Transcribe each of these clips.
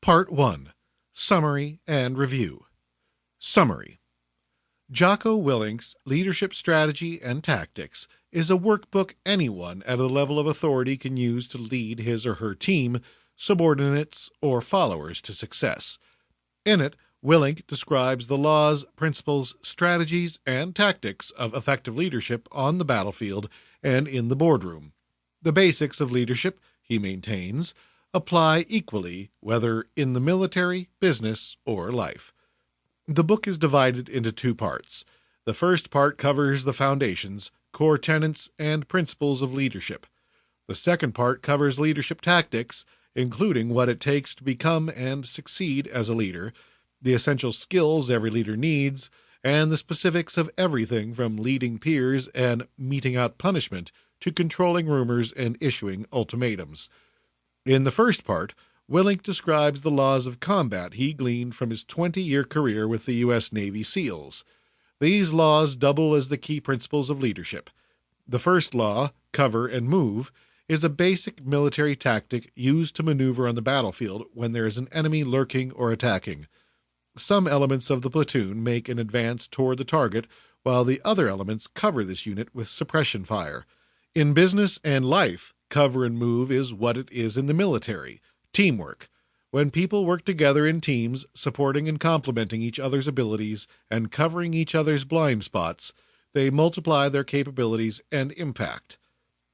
Part 1. Summary and Review. Summary. Jocko Willink's Leadership Strategy and Tactics is a workbook anyone at a level of authority can use to lead his or her team, subordinates, or followers to success. In it, Willink describes the laws, principles, strategies, and tactics of effective leadership on the battlefield and in the boardroom. The basics of leadership, he maintains, apply equally whether in the military, business, or life. The book is divided into two parts. The first part covers the foundations, core tenets, and principles of leadership. The second part covers leadership tactics, including what it takes to become and succeed as a leader, the essential skills every leader needs, and the specifics of everything from leading peers and meting out punishment to controlling rumors and issuing ultimatums. In the first part, Willink describes the laws of combat he gleaned from his 20-year career with the U.S. Navy SEALs. These laws double as the key principles of leadership. The first law, cover and move, is a basic military tactic used to maneuver on the battlefield when there is an enemy lurking or attacking. Some elements of the platoon make an advance toward the target, while the other elements cover this unit with suppression fire. In business and life, cover and move is what it is in the military. Teamwork. When people work together in teams, supporting and complementing each other's abilities and covering each other's blind spots, they multiply their capabilities and impact.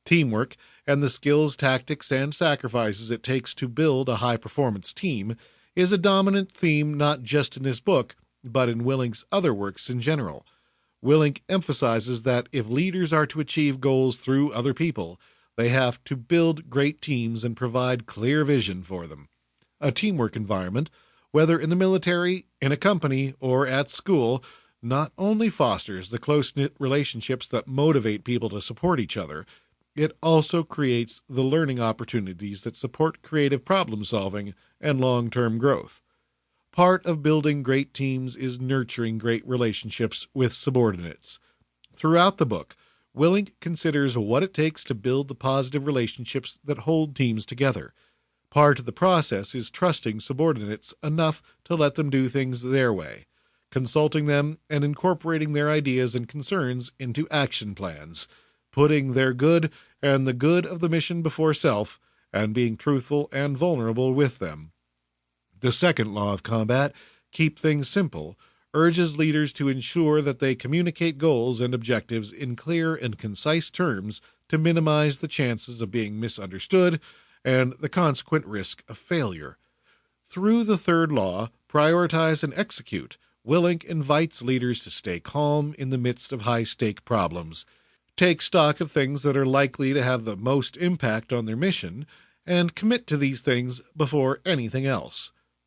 Teamwork and the skills, tactics, and sacrifices it takes to build a high-performance team is a dominant theme not just in this book, but in Willink's other works in general. Willink emphasizes that if leaders are to achieve goals through other people, they have to build great teams and provide clear vision for them. A teamwork environment, whether in the military, in a company, or at school, not only fosters the close-knit relationships that motivate people to support each other, it also creates the learning opportunities that support creative problem-solving and long-term growth. Part of building great teams is nurturing great relationships with subordinates. Throughout the book, Willink considers what it takes to build the positive relationships that hold teams together. Part of the process is trusting subordinates enough to let them do things their way, consulting them and incorporating their ideas and concerns into action plans, putting their good and the good of the mission before self, and being truthful and vulnerable with them. The second law of combat, keep things simple, urges leaders to ensure that they communicate goals and objectives in clear and concise terms to minimize the chances of being misunderstood and the consequent risk of failure. Through the third law, prioritize and execute, Willink invites leaders to stay calm in the midst of high-stake problems, take stock of things that are likely to have the most impact on their mission, and commit to these things before anything else.